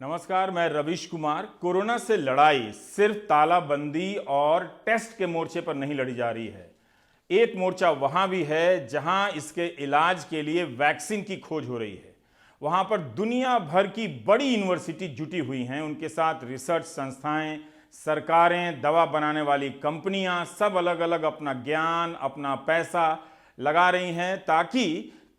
नमस्कार, मैं रवीश कुमार। कोरोना से लड़ाई सिर्फ तालाबंदी और टेस्ट के मोर्चे पर नहीं लड़ी जा रही है। एक मोर्चा वहां भी है जहां इसके इलाज के लिए वैक्सीन की खोज हो रही है। वहां पर दुनिया भर की बड़ी यूनिवर्सिटी जुटी हुई हैं, उनके साथ रिसर्च संस्थाएं, सरकारें, दवा बनाने वाली कंपनियां, सब अलग अलग अपना ज्ञान, अपना पैसा लगा रही हैं ताकि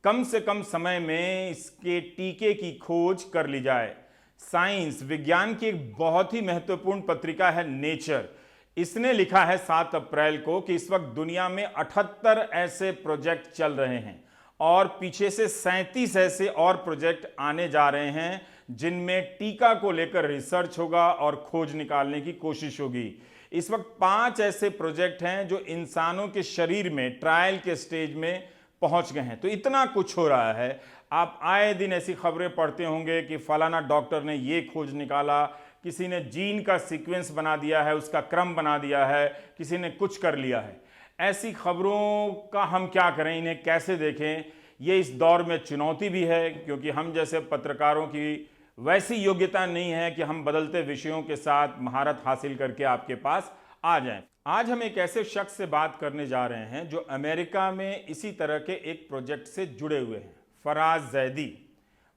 कम से कम समय में इसके टीके की खोज कर ली जाए। साइंस विज्ञान की एक बहुत ही महत्वपूर्ण पत्रिका है नेचर। इसने लिखा है 7 अप्रैल को कि इस वक्त दुनिया में 78 ऐसे प्रोजेक्ट चल रहे हैं और पीछे से 37 ऐसे और प्रोजेक्ट आने जा रहे हैं जिनमें टीका को लेकर रिसर्च होगा और खोज निकालने की कोशिश होगी। इस वक्त 5 ऐसे प्रोजेक्ट हैं जो इंसानों के शरीर में ट्रायल के स्टेज में पहुंच गए हैं। तो इतना कुछ हो रहा है। आप आए दिन ऐसी खबरें पढ़ते होंगे कि फलाना डॉक्टर ने ये खोज निकाला, किसी ने जीन का सीक्वेंस बना दिया है, उसका क्रम बना दिया है, किसी ने कुछ कर लिया है। ऐसी खबरों का हम क्या करें, इन्हें कैसे देखें? ये इस दौर में चुनौती भी है क्योंकि हम जैसे पत्रकारों की वैसी योग्यता नहीं है कि हम बदलते विषयों के साथ महारत हासिल करके आपके पास आ जाएं। आज हम एक ऐसे शख्स से बात करने जा रहे हैं जो अमेरिका में इसी तरह के एक प्रोजेक्ट से जुड़े हुए हैं। फराज जैदी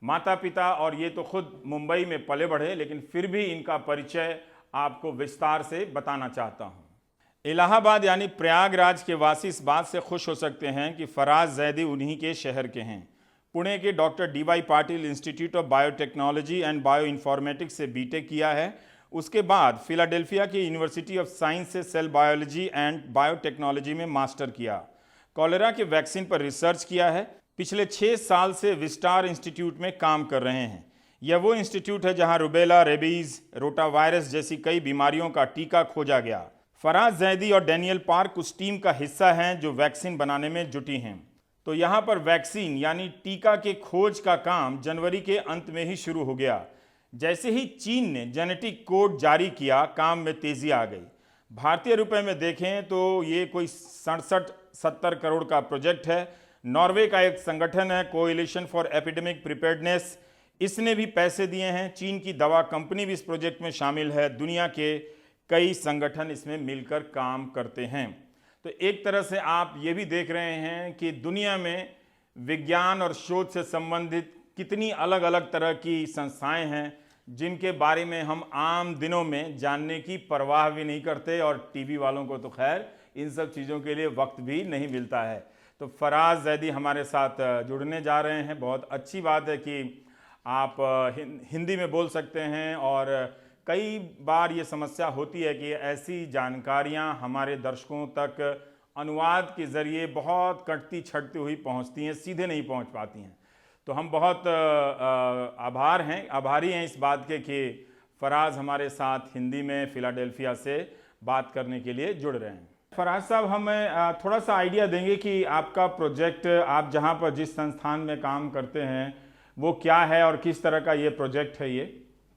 माता पिता और ये तो खुद मुंबई में पले बढ़े, लेकिन फिर भी इनका परिचय आपको विस्तार से बताना चाहता हूँ। इलाहाबाद यानी प्रयागराज के वासी इस बात से खुश हो सकते हैं कि फराज जैदी उन्हीं के शहर के हैं। पुणे के doctor DY Patil institute of biotechnology and bio informatics से बीटेक किया है। उसके बाद फिलाडेल्फिया की यूनिवर्सिटी ऑफ साइंस से सेल बायोलॉजी एंड बायोटेक्नोलॉजी में मास्टर किया। कॉलेरा के वैक्सीन पर रिसर्च किया है। पिछले 6 साल से विस्टार इंस्टीट्यूट में काम कर रहे हैं। यह वो इंस्टीट्यूट है जहां रुबेला, रेबीज, रोटावायरस जैसी कई बीमारियों का टीका खोजा गया। फराज जैदी और डैनियल पार्क उस टीम का हिस्सा हैं जो वैक्सीन बनाने में जुटी हैं। तो यहाँ पर वैक्सीन यानी टीका के खोज का काम जनवरी के अंत में ही शुरू हो गया। जैसे ही चीन ने जेनेटिक कोड जारी किया, काम में तेजी आ गई। भारतीय रुपए में देखें तो ये कोई 67-70 करोड़ का प्रोजेक्ट है। नॉर्वे का एक संगठन है कोएलिशन फॉर एपिडेमिक प्रिपेयर्डनेस, इसने भी पैसे दिए हैं। चीन की दवा कंपनी भी इस प्रोजेक्ट में शामिल है। दुनिया के कई संगठन इसमें मिलकर काम करते हैं। तो एक तरह से आप ये भी देख रहे हैं कि दुनिया में विज्ञान और शोध से संबंधित कितनी अलग अलग तरह की संस्थाएं हैं जिनके बारे में हम आम दिनों में जानने की परवाह भी नहीं करते, और टीवी वालों को तो खैर इन सब चीज़ों के लिए वक्त भी नहीं मिलता है। तो फराज जैदी हमारे साथ जुड़ने जा रहे हैं। बहुत अच्छी बात है कि आप हिंदी में बोल सकते हैं, और कई बार ये समस्या होती है कि ऐसी जानकारियां हमारे दर्शकों तक अनुवाद के ज़रिए बहुत कटती छटती हुई पहुंचती हैं, सीधे नहीं पहुंच पाती हैं। तो हम बहुत आभारी हैं इस बात के कि फराज हमारे साथ हिंदी में फिलाडेल्फिया से बात करने के लिए जुड़ रहे हैं। फराज साहब, हमें थोड़ा सा आइडिया देंगे कि आपका प्रोजेक्ट, आप जहां पर जिस संस्थान में काम करते हैं वो क्या है और किस तरह का ये प्रोजेक्ट है? ये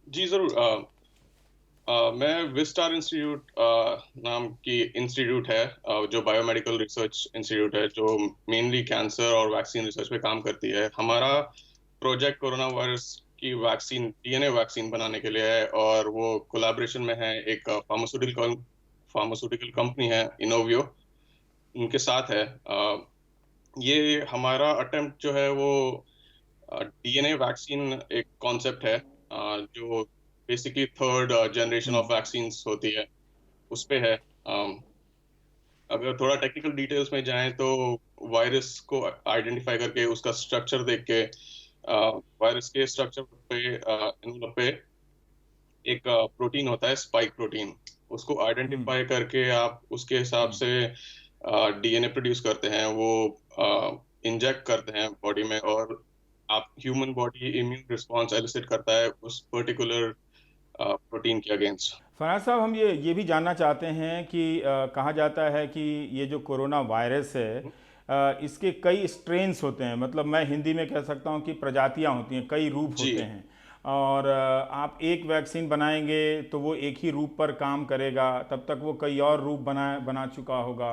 जी ज़रूर। मैं विस्टार इंस्टीट्यूट नाम की इंस्टीट्यूट है, जो बायोमेडिकल रिसर्च इंस्टीट्यूट है, जो मेनली कैंसर और वैक्सीन रिसर्च पे काम करती है। हमारा प्रोजेक्ट कोरोना वायरस की वैक्सीन, DNA वैक्सीन बनाने के लिए है, और वो कोलैबोरेशन में है एक फार्मास्यूटिकल कंपनी है इनोवियो, उनके साथ है। ये हमारा अटेम्प्ट जो है वो DNA वैक्सीन एक कॉन्सेप्ट है, जो basically third generation of vaccines होती है, उस पे है। अगर थोड़ा टेक्निकल डिटेल्स में जाएं तो वायरस को आइडेंटिफाई करके उसका स्ट्रक्चर देख के, वायरस के स्ट्रक्चर पे एनवेलप पे एक प्रोटीन होता है, स्पाइक प्रोटीन, उसको आइडेंटिफाई करके आप उसके हिसाब से DNA प्रोड्यूस करते हैं। वो इंजेक्ट करते हैं बॉडी में, और आप human body immune response elicit करता है उस पर्टिकुलर प्रोटीन के अगेंस्ट। फराज साहब, हम ये भी जानना चाहते हैं कि कहा जाता है कि ये जो कोरोना वायरस है, इसके कई स्ट्रेन्स होते हैं। मतलब मैं हिंदी में कह सकता हूँ कि प्रजातियाँ होती हैं, कई रूप होते हैं, और आप एक वैक्सीन बनाएंगे तो वो एक ही रूप पर काम करेगा, तब तक वो कई और रूप बना चुका होगा।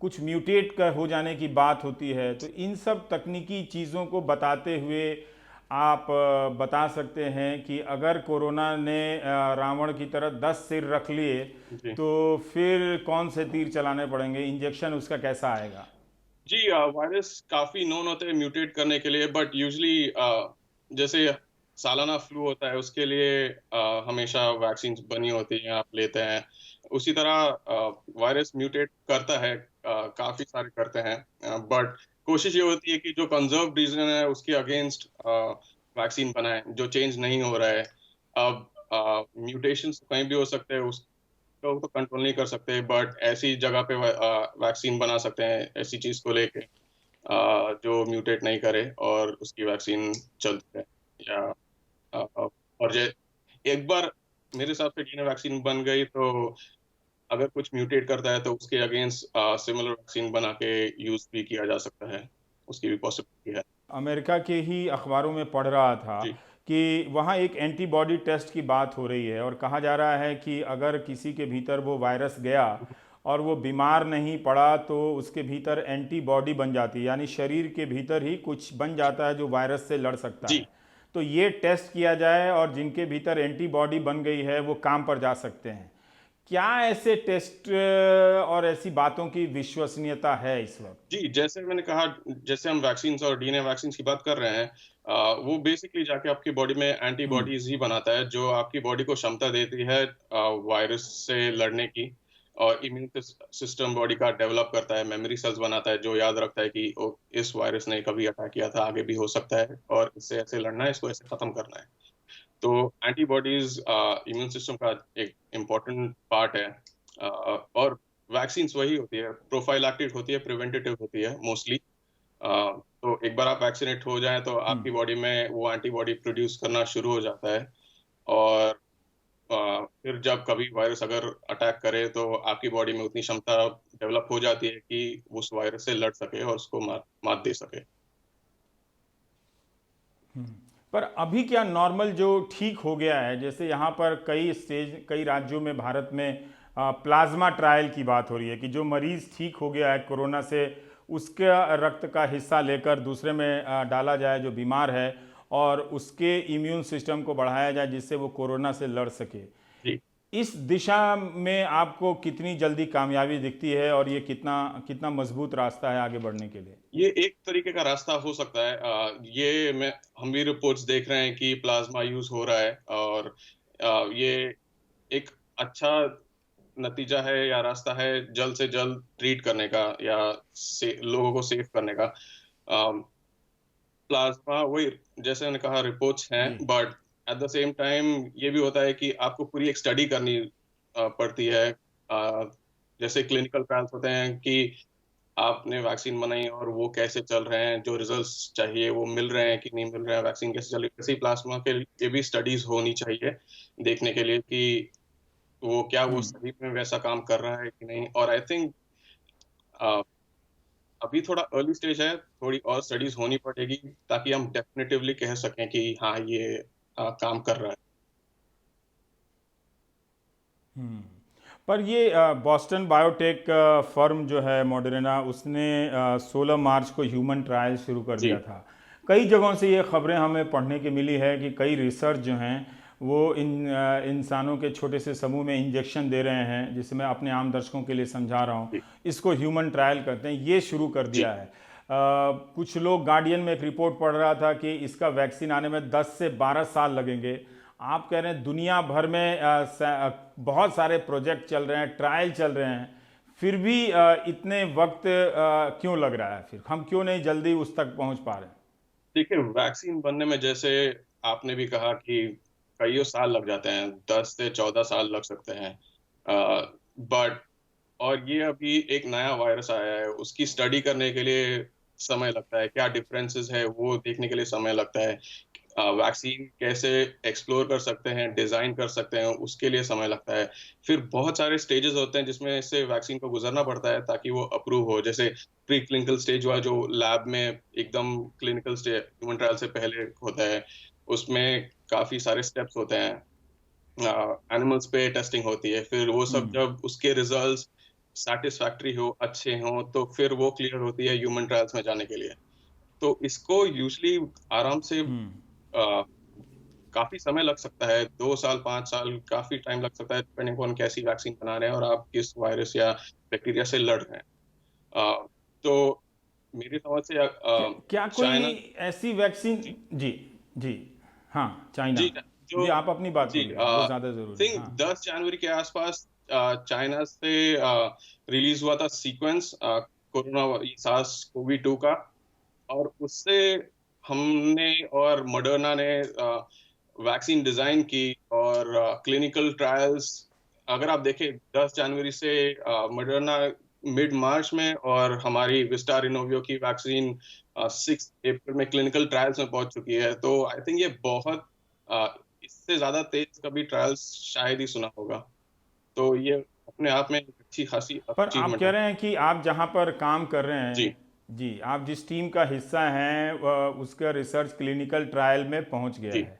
कुछ म्यूटेट का हो जाने की बात होती है। तो इन सब तकनीकी चीज़ों को बताते हुए आप बता सकते हैं कि अगर कोरोना ने रावण की तरह 10 सिर रख लिए जी तो फिर कौन से तीर चलाने पड़ेंगे, इंजेक्शन उसका कैसा आएगा? जी वायरस काफी नोन होते हैं म्यूटेट करने के लिए, बट यूजली जैसे सालाना फ्लू होता है उसके लिए हमेशा वैक्सीन बनी होती हैं, आप लेते हैं। उसी तरह वायरस म्यूटेट करता है, काफी सारे करते हैं, बट कोशिश ये होती है कि जो कंजर्व रीजन है उसके अगेंस्ट वैक्सीन बनाए जो चेंज नहीं हो रहा है। अब म्यूटेशंस कहीं भी हो सकते हैं, तो कंट्रोल नहीं कर सकते, बट ऐसी जगह पे वैक्सीन बना सकते हैं ऐसी चीज को लेके जो म्यूटेट नहीं करे और उसकी वैक्सीन चलती है। या और एक बार मेरे हिसाब से डीएनए वैक्सीन बन गई तो अगर कुछ म्यूटेट करता है तो उसके अगेंस्ट सिमिलर वैक्सीन बना के यूज भी किया जा सकता है, उसकी भी पॉसिबिलिटी है। अमेरिका के ही अखबारों में पढ़ रहा था जी कि वहाँ एक एंटीबॉडी टेस्ट की बात हो रही है और कहा जा रहा है कि अगर किसी के भीतर वो वायरस गया और वो बीमार नहीं पड़ा तो उसके भीतर एंटीबॉडी बन जाती है, यानी शरीर के भीतर ही कुछ बन जाता है जो वायरस से लड़ सकता जी है। तो ये टेस्ट किया जाए और जिनके भीतर एंटीबॉडी बन गई है वो काम पर जा सकते हैं। क्या ऐसे टेस्ट और ऐसी बातों की विश्वसनीयता है इस वक्त? जी, जैसे मैंने कहा, जैसे हम वैक्सीन्स और डीएनए वैक्सीन्स की बात कर रहे हैं, वो बेसिकली जाके आपकी बॉडी में हम्म। एंटीबॉडीज ही बनाता है जो आपकी बॉडी को क्षमता देती है वायरस से लड़ने की। और इम्यून सिस्टम बॉडी का डेवलप करता है, मेमोरी सेल्स बनाता है जो याद रखता है कि इस वायरस ने कभी अटैक किया था, आगे भी हो सकता है और इससे ऐसे लड़ना है, इसको ऐसे खत्म करना है। तो एंटीबॉडीज इम्यून सिस्टम का एक इम्पोर्टेंट पार्ट है। और वैक्सीन्स वही होती है, प्रोफाइलैक्टिक होती है, प्रिवेंटेटिव होती है मोस्टली। तो एक बार आप वैक्सीनेट हो जाएं तो हम्म। आपकी बॉडी में वो एंटीबॉडी प्रोड्यूस करना शुरू हो जाता है। और फिर जब कभी वायरस अगर अटैक करे तो आपकी बॉडी में उतनी क्षमता डेवलप हो जाती है कि उस वायरस से लड़ सके और उसको मात मात दे सके। पर अभी क्या नॉर्मल जो ठीक हो गया है, जैसे यहाँ पर कई राज्यों में भारत में प्लाज्मा ट्रायल की बात हो रही है कि जो मरीज ठीक हो गया है कोरोना से उसका रक्त का हिस्सा लेकर दूसरे में डाला जाए जो बीमार है और उसके इम्यून सिस्टम को बढ़ाया जाए जिससे वो कोरोना से लड़ सके। जी इस दिशा में आपको कितनी जल्दी कामयाबी दिखती है और ये कितना कितना मजबूत रास्ता है आगे बढ़ने के लिए? ये एक तरीके का रास्ता हो सकता है। ये हम भी रिपोर्ट्स देख रहे हैं कि प्लाज्मा यूज हो रहा है और ये एक अच्छा नतीजा है या रास्ता है जल्द से जल्द ट्रीट करने का या लोगों को सेव करने का। प्लाज्मा वही, जैसे मैंने कहा, रिपोर्ट्स हैं, जी। But at the same time ये भी होता है कि आपको पूरी एक स्टडी करनी पड़ती है। जैसे क्लिनिकल ट्रायल्स होते हैं कि आपने वैक्सीन बनाई और वो कैसे चल रहे हैं, जो रिजल्ट्स चाहिए वो मिल रहे हैं कि नहीं मिल रहे हैं, वैक्सीन कैसे चल रही है। वैसे ही प्लाज्मा के लिए भी स्टडीज होनी चाहिए देखने के लिए कि वो हम्म। सही में वैसा काम कर रहा है कि नहीं। और आई थिंक अभी थोड़ा अर्ली स्टेज है, थोड़ी और स्टडीज होनी पड़ेगी ताकि हम डेफिनेटिवली कह सकें कि हाँ ये काम कर रहा है। हम्म। पर ये बॉस्टन बायोटेक फर्म जो है मॉडर्ना, उसने 16 मार्च को ह्यूमन ट्रायल शुरू कर दिया जी था। कई जगहों से ये खबरें हमें पढ़ने की मिली है कि कई रिसर्च जो हैं वो इंसानों के छोटे से समूह में इंजेक्शन दे रहे हैं, जिसे मैं अपने आम दर्शकों के लिए समझा रहा हूँ। जी इसको ह्यूमन ट्रायल करते हैं, ये शुरू कर जी दिया है। कुछ लोग, गार्डियन में एक रिपोर्ट पढ़ रहा था कि इसका वैक्सीन आने में 10 से 12 साल लगेंगे। आप कह रहे हैं दुनिया भर में बहुत सारे प्रोजेक्ट चल रहे हैं, ट्रायल चल रहे हैं, फिर भी इतने वक्त क्यों लग रहा है? फिर हम क्यों नहीं जल्दी उस तक पहुंच पा रहे हैं? देखिए, वैक्सीन बनने में जैसे आपने भी कहा कि कईयों साल लग जाते हैं, 10 से 14 साल लग सकते हैं। बट और ये अभी एक नया वायरस आया है, उसकी स्टडी करने के लिए समय लगता है, क्या डिफरेंसेस है वो देखने के लिए समय लगता है। वैक्सीन कैसे एक्सप्लोर कर सकते हैं, डिजाइन कर सकते हैं, उसके लिए समय लगता है। फिर बहुत सारे स्टेजेस होते हैं जिसमें से वैक्सीन को गुजरना पड़ता है ताकि वो अप्रूव हो। जैसे प्री क्लिनिकल स्टेज हुआ जो लैब में एकदम क्लिनिकल स्टेज ह्यूमन ट्रायल से पहले होता है, उसमें काफी सारे स्टेप्स होते हैं। एनिमल्स पे टेस्टिंग होती है, फिर वो सब हम्म। जब उसके रिजल्ट्स सैटिस्फैक्टरी हो, अच्छे हो, तो फिर वो क्लियर होती है ह्यूमन ट्रायल्स में जाने के लिए। तो इसको यूजली आराम से हम्म। काफी समय लग सकता है, 2 साल 5 साल काफी टाइम लग सकता है, डिपेंडिंग ऑन कैसी वैक्सीन बना रहे हैं और आप किस वायरस या बैक्टीरिया से लड़ रहे हैं। तो मेरी समझ से क्या कोई चाइना। ऐसी वैक्सीन? जी जी, जी, हाँ, चाइना। जी जो जी, आप अपनी बात जी बोलिए, वो ज़्यादा ज़रूरी है। थिंक हाँ। 10 जनवरी के आसपास चाइना से रिलीज हुआ था सीक्वेंस कोरोना सार्स कोवी 2 का, और उससे हमने और मॉडर्ना ने वैक्सीन डिजाइन की और क्लिनिकल ट्रायल्स, अगर आप देखें 10 जनवरी से मॉडर्ना मिड मार्च में और हमारी विस्टार इनोवियो की वैक्सीन 6 अप्रैल में क्लिनिकल ट्रायल्स में पहुंच चुकी है। तो आई थिंक ये बहुत इससे ज्यादा तेज कभी ट्रायल्स शायद ही सुना होगा। तो ये अपने आप में एक अच्छी खासी पर आप अचीवमेंट कह है। रहे हैं कि आप जहाँ पर काम कर रहे जी हैं, जी, आप जिस टीम का हिस्सा हैं उसका रिसर्च क्लिनिकल ट्रायल में पहुँच गया जी है,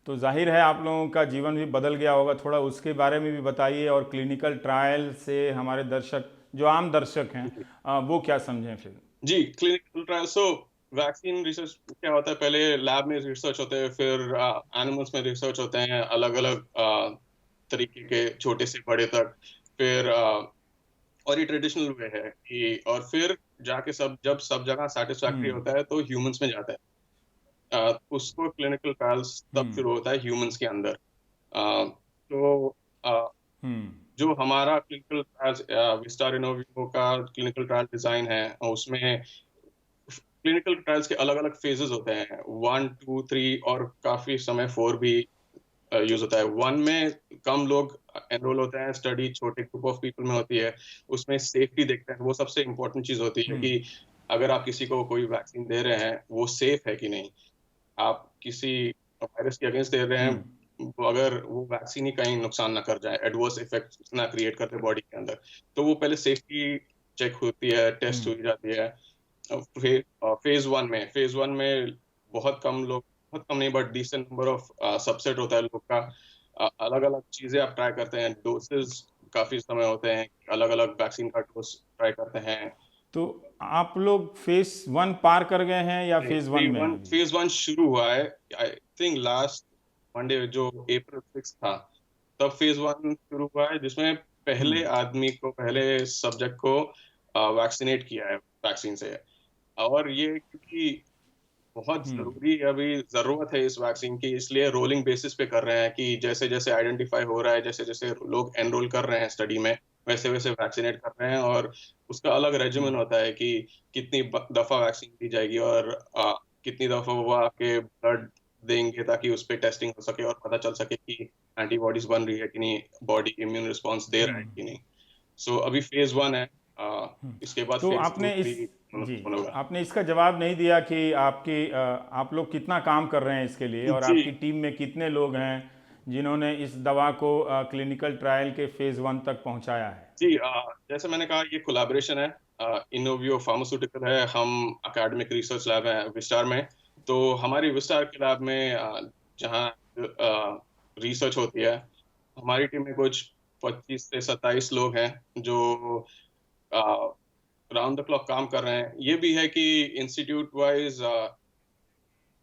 तो जाहिर है आप लोगों का जीवन भी बदल गया होगा। थोड़ा उसके बारे में भी बताइए, और क्लिनिकल ट्रायल से हमारे दर्शक, जो आम दर्शक हैं, जी वो क्या समझें फिर? जी क्लिनिकल ट्रायल। सो वैक्सीन रिसर्च क्या होता है, पहले लैब में रिसर्च होते हैं, फिर एनिमल्स में रिसर्च होते हैं, अलग अलग तरीके के, छोटे से बड़े तक। फिर और ये ट्रेडिशनल वे है कि, और फिर जाके सब जब सब जगह सेटिस्फैक्ट्री हम्म, होता है तो ह्यूमंस में जाता है। उसको क्लिनिकल ट्रायल्स तब हम्म, शुरू होता है ह्यूमंस के अंदर। तो अ, हम्म, जो हमारा क्लिनिकल ट्रायल्स विस्टार इनोवियो का क्लिनिकल ट्रायल डिजाइन है, उसमें क्लिनिकल ट्रायल्स के अलग अलग फेजेस होते हैं, 1 2 3, और काफी समय 4 भी यूज होता है। 1 में कम लोग एनरोल होते हैं, स्टडी छोटे ग्रुप ऑफ पीपल में होती है, उसमें सेफ्टी देखते हैं। वो सबसे इम्पोर्टेंट चीज होती है कि हम्म, अगर आप किसी को कोई वैक्सीन दे रहे हैं वो सेफ है कि नहीं। आप किसी वायरस के अगेंस्ट दे रहे हैं, हम्म, अगर वो वैक्सीन ही कहीं नुकसान ना कर जाए, एडवर्स इफेक्ट ना क्रिएट कर दे बॉडी के अंदर, तो वो पहले सेफ्टी चेक होती है, टेस्ट हम्म, हुई जाती है। फेज वन में बहुत कम लोग, बहुत कम नहीं but decent number of subset होता है लोग का। अलग अलग चीजें आप ट्राई करते हैं, डोसेस काफी समय होते हैं, अलग अलग वैक्सीन का डोज ट्राई करते हैं। तो आप लोग फेस 1 पार कर गए हैं या नहीं, फेज 1 में हैं अभी? फेज वन शुरू हुआ है, आई थिंक लास्ट मंडे जो April 6 था, तब फेज वन शुरू हुआ है, जिसमें पहले हम्म, आदमी को, पहले सब्जेक्ट को वैक्सीनेट किया है वैक्सीन से। और ये क्योंकि बहुत हम्म, जरूरी अभी जरूरत है इस वैक्सीन की, इसलिए रोलिंग बेसिस पे कर रहे हैं कि जैसे जैसे आइडेंटिफाई हो रहा है, जैसे जैसे लोग एनरोल कर रहे हैं स्टडी में, वैसे वैसे वैक्सीनेट कर रहे हैं। और उसका अलग रेजिमेंट हम्म, होता है कि कितनी दफा वैक्सीन दी जाएगी, और कितनी दफा वो आके ब्लड देंगे ताकि उस पर टेस्टिंग हो सके और पता चल सके कि एंटीबॉडीज बन रही है कि नहीं, बॉडी इम्यून रिस्पॉन्स दे रहा है हम्म। कि नहीं। सो अभी फेज वन है, इसके बाद तो फेज टू आपने थ्री इस जी, होगा। आपने इसका जवाब नहीं दिया कि आप लोग कितना काम कर रहे हैं इसके लिए, और जी आपकी टीम में कितने लोग हैं जिन्होंने इस दवा को क्लिनिकल ट्रायल के फेज 1 तक पहुंचाया है? जी जैसे मैंने कहा, ये कोलैबोरेशन है, इनोवियो फार्मास्यूटिकल है, हम एकेडमिक रिसर्च लैब है विस्टार में। तो हमारी विस्टार के लैब में जहाँ रिसर्च होती है, हमारी टीम में कुछ 25 से 27 लोग हैं जो राउंड द क्लॉक काम कर रहे हैं। ये भी है कि इंस्टीट्यूट वाइज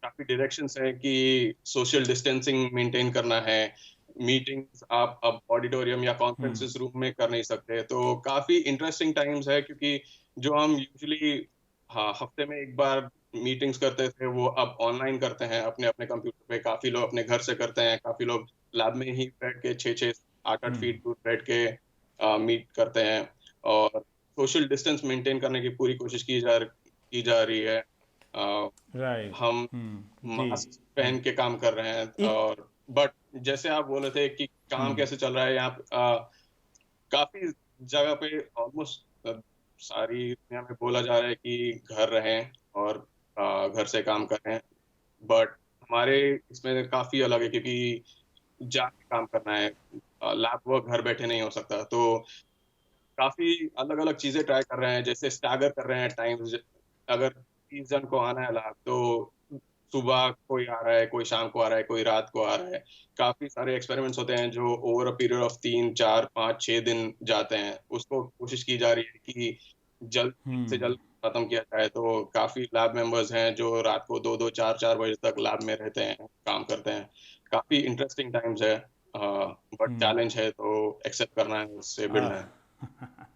काफी डायरेक्शंस हैं कि सोशल डिस्टेंसिंग मेंटेन करना है, मीटिंग्स आप अब ऑडिटोरियम या हम्म, कॉन्फ्रेंसेस रूम में कर नहीं सकते। तो काफी इंटरेस्टिंग टाइम्स है, क्योंकि जो हम यूजुअली, हाँ, हफ्ते में एक बार मीटिंग्स करते थे, वो अब ऑनलाइन करते हैं अपने अपने कंप्यूटर पे। काफी लोग अपने घर से करते हैं, काफी लोग लैब में ही बैठ के 6 6 8 8 फीट हम्म, दूर बैठ के मीट करते हैं। और सोशल डिस्टेंस मेंटेन करने की पूरी कोशिश की जा रही है। राइट, हम जी, मास्क जी, पहन के काम कर रहे हैं। एक, और बट जैसे आप बोल रहे थे कि काम हम्म, कैसे चल रहा है यहाँ पे, काफी जगह पे ऑलमोस्ट सारी दुनिया में बोला जा रहा है कि घर रहें और घर से काम करें। बट हमारे इसमें काफी अलग है, क्योंकि जाके काम करना है, लैब वर्क घर बैठे नहीं हो सकता। तो काफी अलग अलग चीजें ट्राई कर रहे हैं, जैसे स्टैगर कर रहे हैं टाइम्स। अगर 30 जन को आना है लैब, तो सुबह कोई आ रहा है, कोई शाम को आ रहा है, कोई रात को आ रहा है। काफी सारे एक्सपेरिमेंट्स होते हैं जो ओवर अ पीरियड ऑफ 3 4 5 6 दिन जाते हैं। उसको कोशिश की जा रही है कि जल्द से हम्म, जल्द खत्म किया जाए तो काफी लैब मेंबर्स हैं जो रात को 2-2 4-4 बजे तक लैब में रहते हैं, काम करते हैं। काफी इंटरेस्टिंग टाइम्स है, बट चैलेंज है तो एक्सेप्ट करना है, उससे आ, बिल्डना है।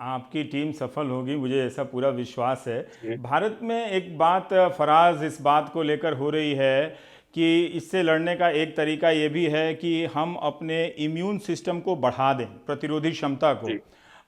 आपकी टीम सफल होगी, मुझे ऐसा पूरा विश्वास है। जी, भारत में एक बात फराज इस बात को लेकर हो रही है कि इससे लड़ने का एक तरीका ये भी है कि हम अपने इम्यून सिस्टम को बढ़ा दें, प्रतिरोधी क्षमता को। जी,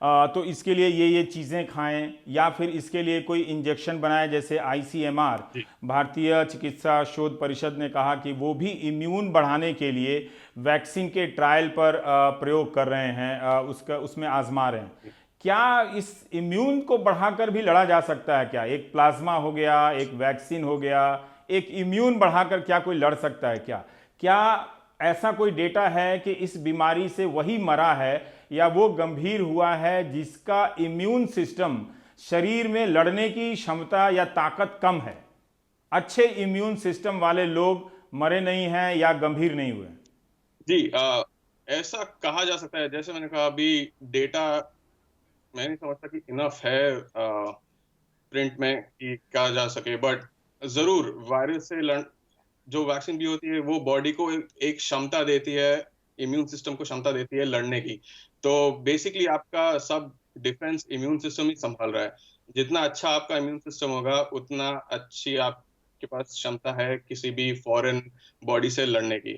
तो इसके लिए ये चीज़ें खाएं या फिर इसके लिए कोई इंजेक्शन बनाएं, जैसे ICMR, जी, भारतीय चिकित्सा शोध परिषद ने कहा कि वो भी इम्यून बढ़ाने के लिए वैक्सीन के ट्रायल पर प्रयोग कर रहे हैं, उसमें आजमा रहे हैं। क्या इस इम्यून को बढ़ाकर भी लड़ा जा सकता है? क्या एक प्लाज्मा हो गया, एक वैक्सीन हो गया, एक इम्यून बढ़ाकर क्या कोई लड़ सकता है? क्या क्या ऐसा कोई डेटा है कि इस बीमारी से वही मरा है या वो गंभीर हुआ है जिसका इम्यून सिस्टम, शरीर में लड़ने की क्षमता या ताकत कम है? अच्छे इम्यून सिस्टम वाले लोग मरे नहीं हैं या गंभीर नहीं हुए? जी। ऐसा कहा जा सकता है, जैसे मैंने कहा अभी डेटा मैं नहीं समझता कि इनफ है प्रिंट में कि कहा जा सके, बट जरूर वायरस से लड़ जो वैक्सीन भी होती है वो बॉडी को एक क्षमता देती है, इम्यून सिस्टम को क्षमता देती है लड़ने की। तो बेसिकली आपका सब डिफेंस इम्यून सिस्टम ही संभाल रहा है। जितना अच्छा आपका इम्यून सिस्टम होगा उतना अच्छी आपके पास क्षमता है किसी भी फॉरेन बॉडी से लड़ने की।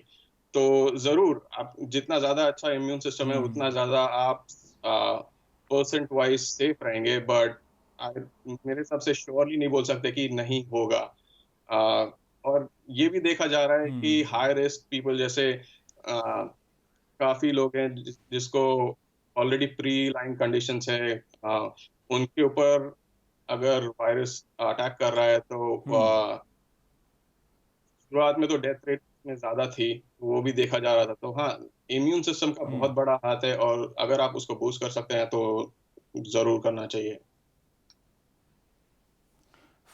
तो जरूर आप जितना ज्यादा अच्छा इम्यून सिस्टम है उतना ज्यादा आप परसेंट वाइज सेफ रहेंगे, बट मेरे हिसाब से श्योरली नहीं बोल सकते कि नहीं होगा। और ये भी देखा जा रहा है कि हाई रिस्क पीपल जैसे काफी लोग हैं जिसको ऑलरेडी प्री लाइन कंडीशंस है, उनके ऊपर अगर वायरस अटैक कर रहा है तो शुरुआत में तो डेथ रेट में ज्यादा थी, वो भी देखा जा रहा था। तो हाँ, इम्यून सिस्टम का बहुत बड़ा हाथ है और अगर आप उसको बूस्ट कर सकते हैं तो जरूर करना चाहिए।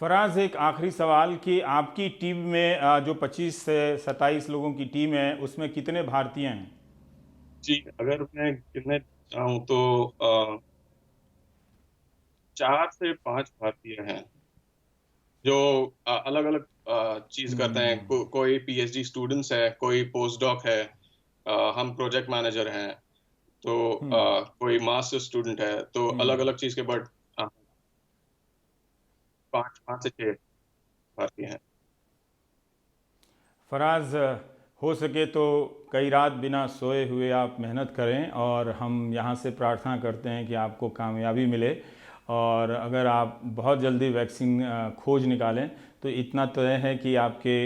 फराज, एक आखिरी सवाल कि आपकी टीम में जो 25 से 27 लोगों की टीम है उसमें कितने भारतीय हैं? जी, अगर मैं गिनने चाहूँ तो 4 से 5 भारतीय हैं जो अलग अलग चीज करते हैं। कोई PhD स्टूडेंट्स है, कोई पोस्ट डॉक है, हम प्रोजेक्ट मैनेजर हैं, तो कोई मास्टर स्टूडेंट है, तो अलग अलग चीज के, बट 5 से 6 भारतीय हैं। फराज, हो सके तो कई रात बिना सोए हुए आप मेहनत करें और हम यहाँ से प्रार्थना करते हैं कि आपको कामयाबी मिले। और अगर आप बहुत जल्दी वैक्सीन खोज निकालें तो इतना तय है कि आपके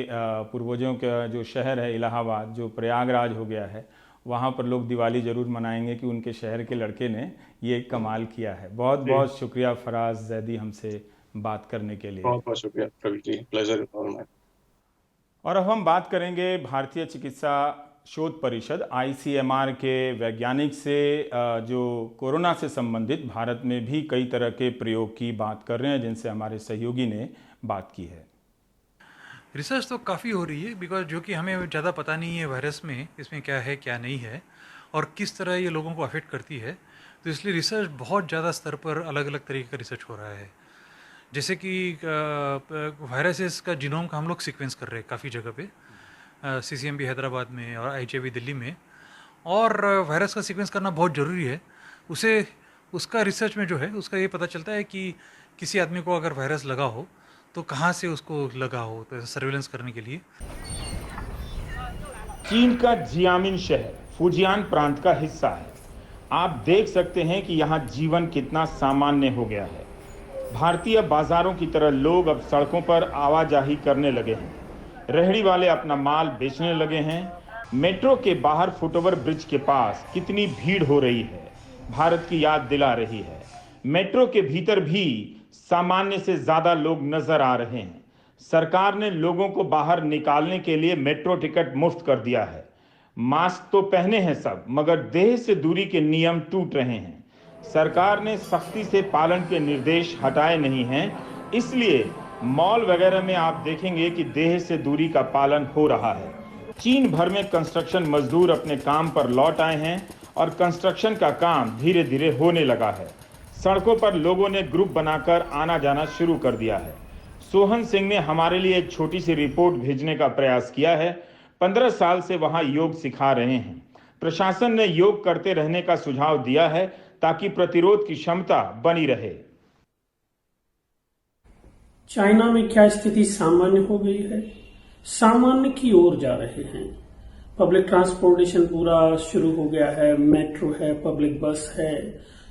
पूर्वजों का जो शहर है इलाहाबाद, जो प्रयागराज हो गया है, वहाँ पर लोग दिवाली ज़रूर मनाएंगे कि उनके शहर के लड़के ने ये कमाल किया है। बहुत बहुत शुक्रिया फराज जैदी हमसे बात करने के लिए। बहुत बहुत शुक्रिया प्रवीण जी, प्लेजर ऑल माइन। और अब हम बात करेंगे भारतीय चिकित्सा शोध परिषद ICMR के वैज्ञानिक से, जो कोरोना से संबंधित भारत में भी कई तरह के प्रयोग की बात कर रहे हैं, जिनसे हमारे सहयोगी ने बात की है। रिसर्च तो काफ़ी हो रही है, बिकॉज जो कि हमें ज़्यादा पता नहीं है वायरस में, इसमें क्या है क्या नहीं है और किस तरह ये लोगों को अफेक्ट करती है। तो इसलिए रिसर्च बहुत ज़्यादा स्तर पर अलग अलग तरीके का रिसर्च हो रहा है। जैसे कि वायरसेस का जीनोम का हम लोग सीक्वेंस कर रहे हैं काफ़ी जगह पे, CCMB हैदराबाद में और IHIV दिल्ली में। और वायरस का सीक्वेंस करना बहुत ज़रूरी है। उसका रिसर्च में जो है उसका ये पता चलता है कि किसी आदमी को अगर वायरस लगा हो तो कहाँ से उसको लगा हो, तो सर्विलेंस करने के लिए। चीन का जियामिन शहर फुजियान प्रांत का हिस्सा है। आप देख सकते हैं कि यहाँ जीवन कितना सामान्य हो गया है। भारतीय बाजारों की तरह लोग अब सड़कों पर आवाजाही करने लगे हैं। रेहड़ी वाले अपना माल बेचने लगे हैं। मेट्रो के बाहर फुटओवर ब्रिज के पास कितनी भीड़ हो रही है, भारत की याद दिला रही है। मेट्रो के भीतर भी सामान्य से ज्यादा लोग नजर आ रहे हैं। सरकार ने लोगों को बाहर निकालने के लिए मेट्रो टिकट मुफ्त कर दिया है। मास्क तो पहने हैं सब, मगर देह से दूरी के नियम टूट रहे हैं। सरकार ने सख्ती से पालन के निर्देश हटाए नहीं हैं, इसलिए मॉल वगैरह में आप देखेंगे कि देह से दूरी का पालन हो रहा है। चीन भर में कंस्ट्रक्शन मजदूर अपने काम पर लौट आए हैं और कंस्ट्रक्शन का काम धीरे धीरे होने लगा है। सड़कों पर लोगों ने ग्रुप बनाकर आना जाना शुरू कर दिया है। सोहन सिंह ने हमारे लिए एक छोटी सी रिपोर्ट भेजने का प्रयास किया है। 15 साल से वहां योग सिखा रहे हैं। प्रशासन ने योग करते रहने का सुझाव दिया है ताकि प्रतिरोध की क्षमता बनी रहे। चाइना में क्या स्थिति सामान्य हो गई है? सामान्य की ओर जा रहे हैं। पब्लिक ट्रांसपोर्टेशन पूरा शुरू हो गया है, मेट्रो है, पब्लिक बस है,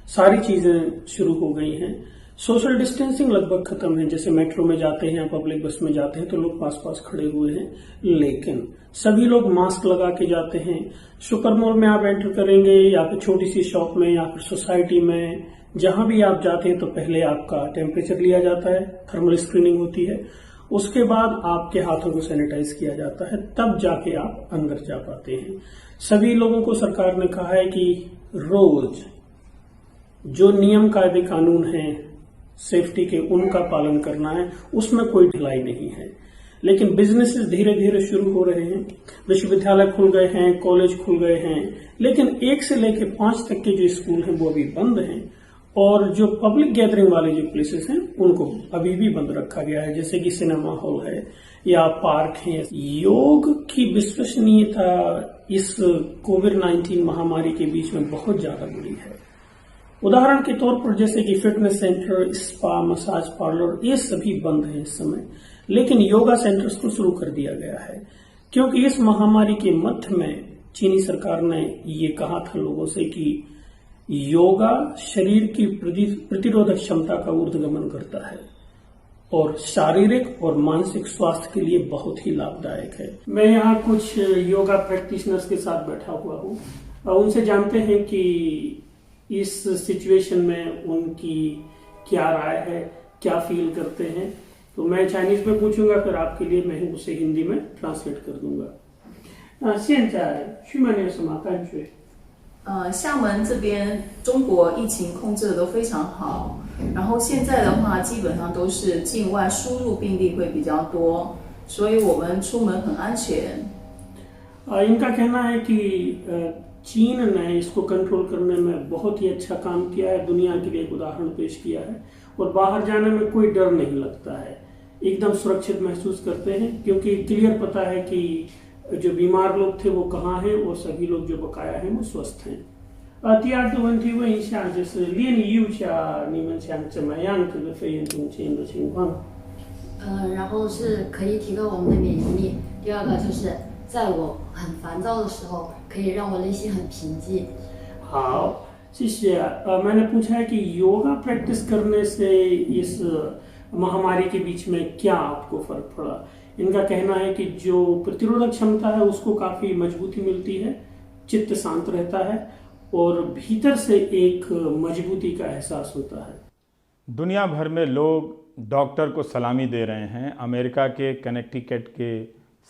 सारी चीजें शुरू हो गई हैं। सोशल डिस्टेंसिंग लगभग खत्म है। जैसे मेट्रो में जाते हैं या पब्लिक बस में जाते हैं तो लोग पास पास खड़े हुए हैं, लेकिन सभी लोग मास्क लगा के जाते हैं। सुपर मॉल में आप एंटर करेंगे या फिर छोटी सी शॉप में या फिर सोसाइटी में, जहां भी आप जाते हैं तो पहले आपका टेम्परेचर लिया जाता है, थर्मल स्क्रीनिंग होती है, उसके बाद आपके हाथों को सैनिटाइज किया जाता है, तब जाके आप अंदर जा पाते हैं। सभी लोगों को सरकार ने कहा है कि रोज जो नियम कायदे कानून हैं सेफ्टी के, उनका पालन करना है, उसमें कोई ढिलाई नहीं है। लेकिन बिजनेसेस धीरे धीरे शुरू हो रहे हैं। विश्वविद्यालय खुल गए हैं, कॉलेज खुल गए हैं, लेकिन 1 से लेकर 5 तक के जो स्कूल हैं वो अभी बंद हैं। और जो पब्लिक गैदरिंग वाले जो प्लेसेस हैं उनको अभी भी बंद रखा गया है, जैसे कि सिनेमा हॉल है या पार्क है। योग की विश्वसनीयता इस कोविड-19 महामारी के बीच में बहुत ज्यादा बुरी है। उदाहरण के तौर पर जैसे कि fitness centre, spa, massage parlour, ये सभी बंद हैं इस समय, लेकिन योगा सेंटर्स को शुरू कर दिया गया है, क्योंकि इस महामारी के मध्य में चीनी सरकार ने ये कहा था लोगों से कि योगा शरीर की प्रतिरोधक क्षमता का ऊर्ध्वगमन करता है और शारीरिक और मानसिक स्वास्थ्य के लिए बहुत ही लाभदायक है। मैं यहाँ कुछ योगा प्रैक्टिशनर्स के साथ बैठा हुआ हूँ और उनसे जानते हैं कि इस सिचुएशन में उनकी क्या राय है, क्या फील करते हैं। तो मैं चाइनीज में पूछूंगा, फिर आपके लिए मैं उसे हिंदी में ट्रांसलेट कर दूंगा। 现在去曼有什么感觉？厦门这边中国疫情控制的都非常好，然后现在的话基本上都是境外输入病例会比较多，所以我们出门很安全。इनका कहना है कि चीन ने इसको कंट्रोल करने में बहुत ही अच्छा काम किया है, दुनिया के लिए एक उदाहरण पेश किया है और बाहर जाने में कोई डर नहीं लगता है, एकदम सुरक्षित महसूस करते हैं, क्योंकि क्लियर पता है कि जो बीमार लोग थे वो कहाँ हैं और सभी लोग जो बकाया हैं वो स्वस्थ हैं। 第二个问题问一下，就是列你右下你们想怎么样这个肺炎中心的情况？然后是可以提高我们的免疫力。第二个就是在我很烦躁的时候，可以让我内心很平静。好，谢谢。मैंने पूछा है कि योगा प्रैक्टिस करने से इस महामारी के बीच में क्या आपको फर्क पड़ा। इनका कहना है कि जो प्रतिरोधक क्षमता है उसको काफी मजबूती मिलती है, चित्त शांत रहता है और भीतर से एक मजबूती का एहसास होता है। दुनिया भर में लोग डॉक्टर को सलामी दे रहे हैं। अमेरिका के कनेक्टिकट के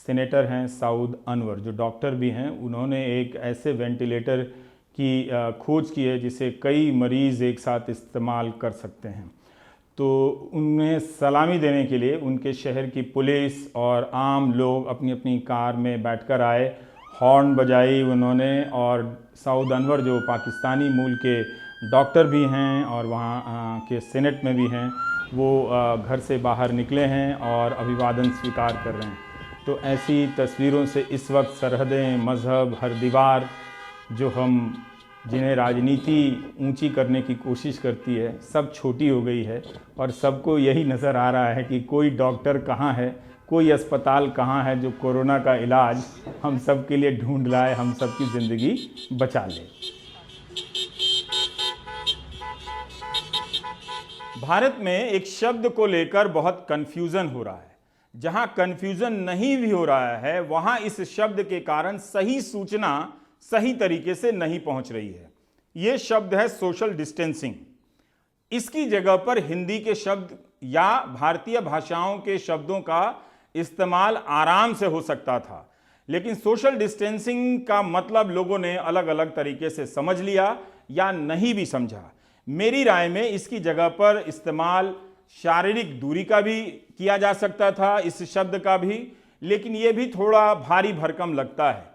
सीनेटर हैं साउद अनवर, जो डॉक्टर भी हैं, उन्होंने एक ऐसे वेंटिलेटर की खोज की है जिसे कई मरीज़ एक साथ इस्तेमाल कर सकते हैं। तो उन्हें सलामी देने के लिए उनके शहर की पुलिस और आम लोग अपनी अपनी कार में बैठकर आए, हॉर्न बजाई उन्होंने, और साउद अनवर जो पाकिस्तानी मूल के डॉक्टर भी हैं और वहाँ के सेनेट में भी हैं, वो घर से बाहर निकले हैं और अभिवादन स्वीकार कर रहे हैं। तो ऐसी तस्वीरों से इस वक्त सरहदें, मज़हब, हर दीवार जो हम जिन्हें राजनीति ऊंची करने की कोशिश करती है, सब छोटी हो गई है और सबको यही नज़र आ रहा है कि कोई डॉक्टर कहाँ है, कोई अस्पताल कहाँ है जो कोरोना का इलाज हम सब के लिए ढूंढ लाए, हम सब की ज़िंदगी बचा ले। भारत में एक शब्द को लेकर बहुत कन्फ्यूज़न हो रहा है। जहां कन्फ्यूज़न नहीं भी हो रहा है, वहां इस शब्द के कारण सही सूचना सही तरीके से नहीं पहुंच रही है। यह शब्द है सोशल डिस्टेंसिंग। इसकी जगह पर हिंदी के शब्द या भारतीय भाषाओं के शब्दों का इस्तेमाल आराम से हो सकता था, लेकिन सोशल डिस्टेंसिंग का मतलब लोगों ने अलग अलग तरीके से समझ लिया या नहीं भी समझा। मेरी राय में इसकी जगह पर इस्तेमाल शारीरिक दूरी का भी किया जा सकता था, इस शब्द का भी, लेकिन यह भी थोड़ा भारी भरकम लगता है।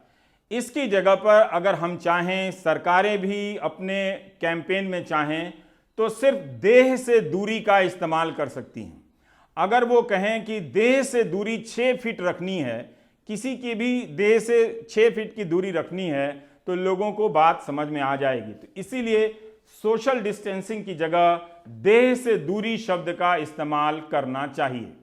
इसकी जगह पर अगर हम चाहें, सरकारें भी अपने कैंपेन में चाहें, तो सिर्फ देह से दूरी का इस्तेमाल कर सकती हैं। अगर वो कहें कि देह से दूरी 6 फीट रखनी है, किसी की भी देह से 6 फीट की दूरी रखनी है, तो लोगों को बात समझ में आ जाएगी। तो इसीलिए सोशल डिस्टेंसिंग की जगह देह से दूरी शब्द का इस्तेमाल करना चाहिए।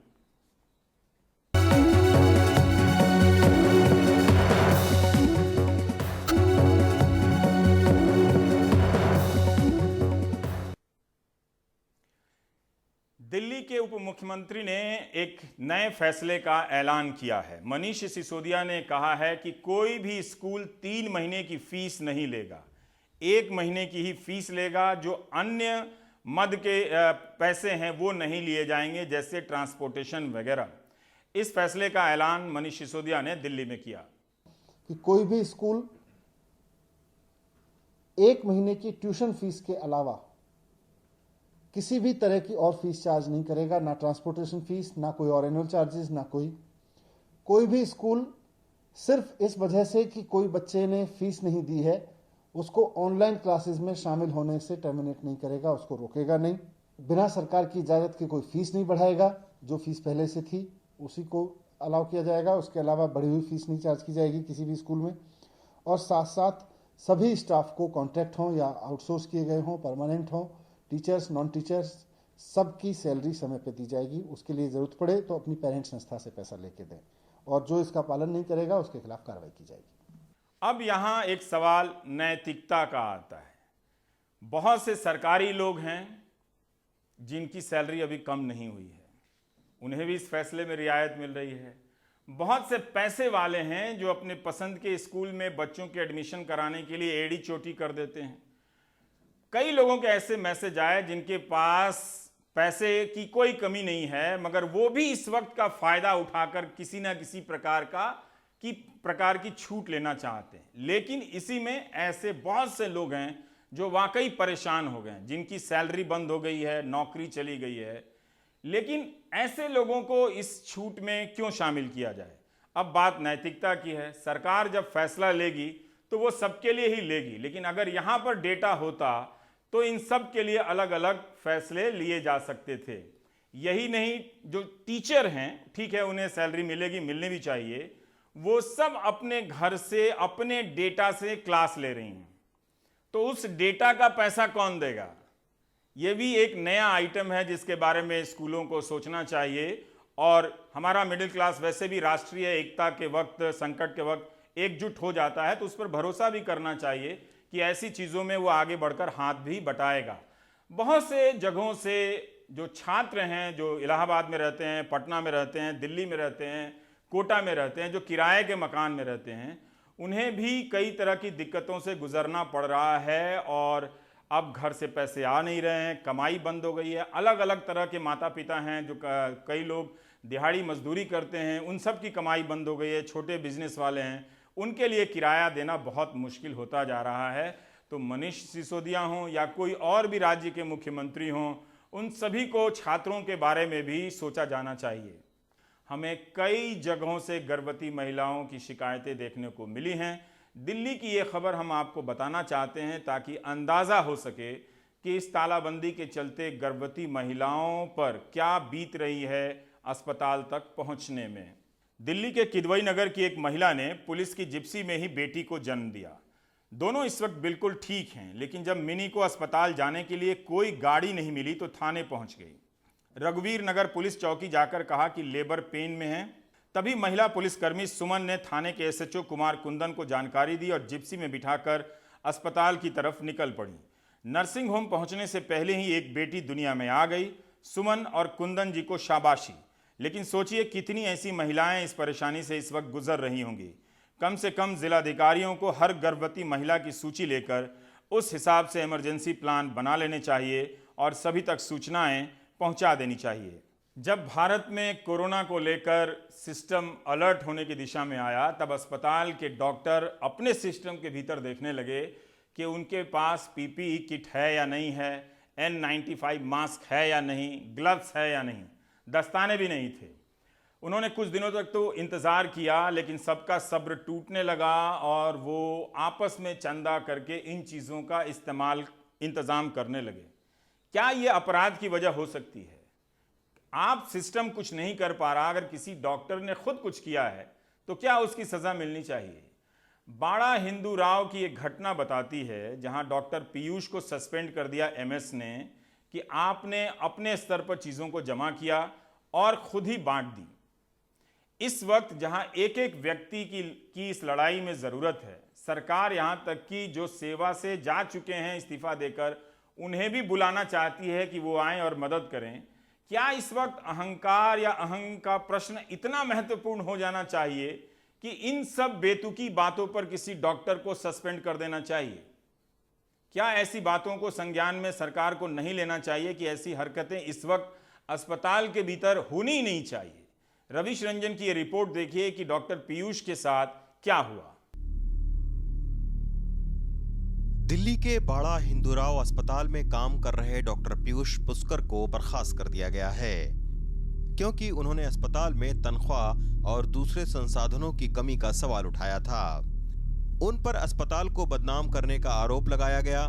दिल्ली के उप मुख्यमंत्री ने एक नए फैसले का ऐलान किया है। मनीष सिसोदिया ने कहा है कि कोई भी स्कूल 3 महीने की फीस नहीं लेगा, 1 महीने की ही फीस लेगा। जो अन्य मद के पैसे हैं वो नहीं लिए जाएंगे, जैसे ट्रांसपोर्टेशन वगैरह। इस फैसले का ऐलान मनीष सिसोदिया ने दिल्ली में किया कि कोई भी स्कूल 1 महीने की ट्यूशन फीस के अलावा किसी भी तरह की और फीस चार्ज नहीं करेगा, ना ट्रांसपोर्टेशन फीस, ना कोई और एनुअल चार्जेस, ना कोई भी स्कूल सिर्फ इस वजह से कि कोई बच्चे ने फीस नहीं दी है उसको ऑनलाइन क्लासेस में शामिल होने से टर्मिनेट नहीं करेगा, उसको रोकेगा नहीं। बिना सरकार की इजाज़त के कोई फीस नहीं बढ़ाएगा, जो फीस पहले से थी उसी को अलाउ किया जाएगा। उसके अलावा बढ़ी हुई फीस नहीं चार्ज की जाएगी किसी भी स्कूल में। और साथ साथ सभी स्टाफ को कॉन्ट्रैक्ट हों या आउटसोर्स किए गए हों, परमानेंट हों, टीचर्स, नॉन टीचर्स, सबकी सैलरी समय पे दी जाएगी। उसके लिए ज़रूरत पड़े तो अपनी पेरेंट संस्था से पैसा लेके दें, और जो इसका पालन नहीं करेगा उसके खिलाफ कार्रवाई की जाएगी। अब यहाँ एक सवाल नैतिकता का आता है। बहुत से सरकारी लोग हैं जिनकी सैलरी अभी कम नहीं हुई है, उन्हें भी इस फैसले में रियायत मिल रही है। बहुत से पैसे वाले हैं जो अपने पसंद के स्कूल में बच्चों के एडमिशन कराने के लिए एड़ी चोटी कर देते हैं। कई लोगों के ऐसे मैसेज आए जिनके पास पैसे की कोई कमी नहीं है, मगर वो भी इस वक्त का फायदा उठाकर किसी ना किसी प्रकार की छूट लेना चाहते हैं। लेकिन इसी में ऐसे बहुत से लोग हैं जो वाकई परेशान हो गए, जिनकी सैलरी बंद हो गई है, नौकरी चली गई है। लेकिन ऐसे लोगों को इस छूट में क्यों शामिल किया जाए? अब बात नैतिकता की है। सरकार जब फैसला लेगी तो वो सबके लिए ही लेगी, लेकिन अगर यहाँ पर डेटा होता तो इन सब के लिए अलग अलग फैसले लिए जा सकते थे। यही नहीं, जो टीचर हैं, ठीक है, उन्हें सैलरी मिलेगी, मिलनी भी चाहिए, वो सब अपने घर से, अपने डेटा से क्लास ले रही हैं, तो उस डेटा का पैसा कौन देगा? ये भी एक नया आइटम है जिसके बारे में स्कूलों को सोचना चाहिए। और हमारा मिडिल क्लास वैसे भी राष्ट्रीय एकता के वक्त, संकट के वक्त एकजुट हो जाता है, तो उस पर भरोसा भी करना चाहिए कि ऐसी चीज़ों में वो आगे बढ़कर हाथ भी बटाएगा। बहुत से जगहों से जो छात्र हैं, जो इलाहाबाद में रहते हैं, पटना में रहते हैं, दिल्ली में रहते हैं, कोटा में रहते हैं, जो किराए के मकान में रहते हैं, उन्हें भी कई तरह की दिक्कतों से गुजरना पड़ रहा है। और अब घर से पैसे आ नहीं रहे हैं, कमाई बंद हो गई है। अलग अलग तरह के माता पिता हैं, जो कई लोग दिहाड़ी मजदूरी करते हैं, उन सब की कमाई बंद हो गई है। छोटे बिजनेस वाले हैं, उनके लिए किराया देना बहुत मुश्किल होता जा रहा है। तो मनीष सिसोदिया हों या कोई और भी राज्य के मुख्यमंत्री हों, उन सभी को छात्रों के बारे में भी सोचा जाना चाहिए। हमें कई जगहों से गर्भवती महिलाओं की शिकायतें देखने को मिली हैं। दिल्ली की ये खबर हम आपको बताना चाहते हैं ताकि अंदाज़ा हो सके कि इस तालाबंदी के चलते गर्भवती महिलाओं पर क्या बीत रही है अस्पताल तक पहुंचने में। दिल्ली के किदवई नगर की एक महिला ने पुलिस की जिप्सी में ही बेटी को जन्म दिया। दोनों इस वक्त बिल्कुल ठीक हैं, लेकिन जब मिनी को अस्पताल जाने के लिए कोई गाड़ी नहीं मिली तो थाने पहुंच गई। रघुवीर नगर पुलिस चौकी जाकर कहा कि लेबर पेन में है। तभी महिला पुलिसकर्मी सुमन ने थाने के एसएचओ कुमार कुंदन को जानकारी दी और जिप्सी में बिठाकर अस्पताल की तरफ निकल पड़ी। नर्सिंग होम पहुंचने से पहले ही एक बेटी दुनिया में आ गई। सुमन और कुंदन जी को शाबाशी। लेकिन सोचिए कितनी ऐसी महिलाएं इस परेशानी से इस वक्त गुजर रही होंगी। कम से कम जिलाधिकारियों को हर गर्भवती महिला की सूची लेकर उस हिसाब से इमरजेंसी प्लान बना लेने चाहिए और सभी तक सूचनाएं पहुंचा देनी चाहिए। जब भारत में कोरोना को लेकर सिस्टम अलर्ट होने की दिशा में आया, तब अस्पताल के डॉक्टर अपने सिस्टम के भीतर देखने लगे कि उनके पास पीपीई किट है या नहीं है, N95 मास्क है या नहीं, ग्लव्स है या नहीं, दस्ताने भी नहीं थे। उन्होंने कुछ दिनों तक तो इंतज़ार किया, लेकिन सबका सब्र टूटने लगा और वो आपस में चंदा करके इन चीज़ों का इंतज़ाम करने लगे। क्या ये अपराध की वजह हो सकती है? आप सिस्टम कुछ नहीं कर पा रहा, अगर किसी डॉक्टर ने खुद कुछ किया है तो क्या उसकी सजा मिलनी चाहिए? बाड़ा हिंदू राव की एक घटना बताती है जहां डॉक्टर पीयूष को सस्पेंड कर दिया एमएस ने कि आपने अपने स्तर पर चीज़ों को जमा किया और खुद ही बांट दी। इस वक्त जहां एक एक व्यक्ति की इस लड़ाई में ज़रूरत है, सरकार यहां तक कि जो सेवा से जा चुके हैं इस्तीफा देकर, उन्हें भी बुलाना चाहती है कि वो आएं और मदद करें। क्या इस वक्त अहंकार या अहंग का प्रश्न इतना महत्वपूर्ण हो जाना चाहिए कि इन सब बेतुकी बातों पर किसी डॉक्टर को सस्पेंड कर देना चाहिए? क्या ऐसी बातों को संज्ञान में सरकार को नहीं लेना चाहिए कि ऐसी हरकतें इस वक्त अस्पताल के भीतर होनी ही नहीं चाहिए? रविश रंजन की यह रिपोर्ट देखिए कि डॉक्टर पीयूष के साथ क्या हुआ। दिल्ली के बाड़ा हिंदूराव अस्पताल में काम कर रहे डॉक्टर पीयूष पुष्कर को बर्खास्त कर दिया गया है क्योंकि उन्होंने अस्पताल में तनख्वाह और दूसरे संसाधनों की कमी का सवाल उठाया था। उन पर अस्पताल को बदनाम करने का आरोप लगाया गया।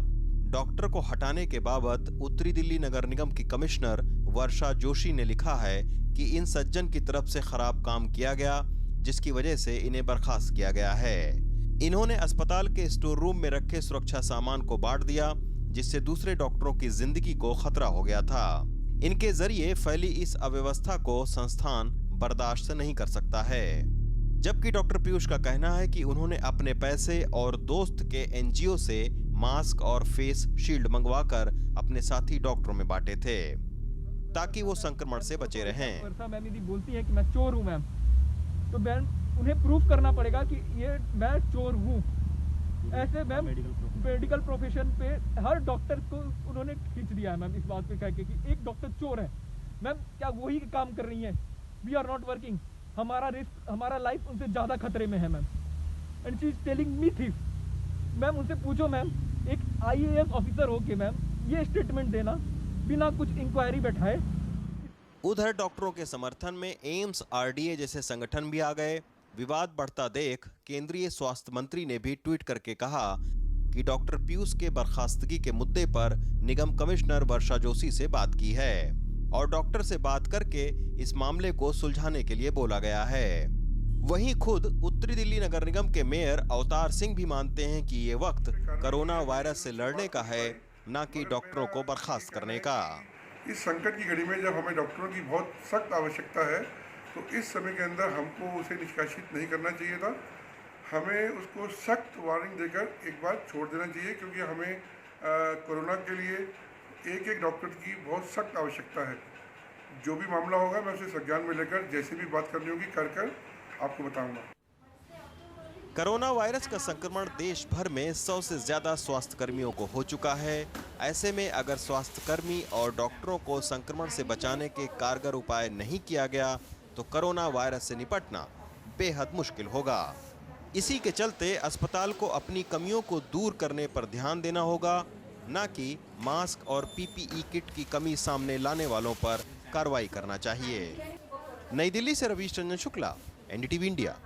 डॉक्टर को हटाने के बाबत उत्तरी दिल्ली नगर निगम की कमिश्नर वर्षा जोशी ने लिखा है कि इन सज्जन की तरफ से खराब काम किया गया, जिसकी वजह से इन्हें बर्खास्त किया गया है। इन्होंने अस्पताल के स्टोर रूम में रखे सुरक्षा सामान को बांट दिया, जिससे दूसरे डॉक्टरों की जिंदगी को खतरा हो गया था। इनके जरिए फैली इस अव्यवस्था को संस्थान बर्दाश्त नहीं कर सकता है। जबकि डॉक्टर पीयूष का कहना है कि उन्होंने अपने पैसे और दोस्त के एनजीओ से मास्क और फेस शील्ड मंगवाकर अपने साथी डॉक्टरों में बांटे थे ताकि वो संक्रमण से बचे रहें। मैम यदि बोलती है कि मैं चोर हूं मैम, तो मैम उन्हें प्रूफ करना पड़ेगा कि ये मैं चोर हूं। ऐसे मैम मेडिकल प्रोफेशन पे हर डॉक्टर को उन्होंने खींच दिया है मैम, इस बात पे कह के कि एक डॉक्टर चोर है। मैम क्या वही काम कर रही है? वी आर नॉट वर्किंग, हमारा रिस्क, हमारा लाइफ उनसे ज़्यादा खतरे में है ma'am. And she is telling me thief. Ma'am उनसे पूछो मैम, एक IAS ऑफिसर हो के मैम ये स्टेटमेंट देना बिना कुछ इंक्वायरी बैठाए। उधर डॉक्टरों के समर्थन में एम्स, RDA जैसे संगठन भी आ गए। विवाद बढ़ता देख केंद्रीय स्वास्थ्य मंत्री ने भी ट्वीट करके कहा कि डॉक्टर पीयूष के बर्खास्तगी के मुद्दे पर निगम कमिश्नर वर्षा जोशी से बात की है और डॉक्टर से बात करके इस मामले को सुलझाने के लिए बोला गया है। वहीं खुद उत्तरी दिल्ली नगर निगम के मेयर अवतार सिंह भी मानते हैं कि ये वक्त कोरोना वायरस से लड़ने का है, न कि डॉक्टरों को बर्खास्त करने का। इस संकट की घड़ी में जब हमें डॉक्टरों की बहुत सख्त आवश्यकता है, तो इस समय के अंदर हमको उसे निष्कासित नहीं करना चाहिए था। हमें उसको सख्त वार्निंग देकर एक बार छोड़ देना चाहिए, क्योंकि हमें कोरोना के लिए एक एक डॉक्टर की बहुत सख्त आवश्यकता है। जो भी मामला होगा मैं उसे संज्ञान में लेकर जैसे भी बात करनी होगी कर आपको बताऊंगा। कोरोना वायरस का संक्रमण देश भर में 100 से ज्यादा स्वास्थ्य कर्मियों को हो चुका है। ऐसे में अगर स्वास्थ्य कर्मी और डॉक्टरों को संक्रमण से बचाने के कारगर उपाय नहीं किया गया तो कोरोना वायरस से निपटना बेहद मुश्किल होगा। इसी के चलते अस्पताल को अपनी कमियों को दूर करने पर ध्यान देना होगा, न कि मास्क और PPE किट की कमी सामने लाने वालों पर कार्रवाई करना चाहिए। नई दिल्ली से रविश रंजन शुक्ला, NDTV इंडिया।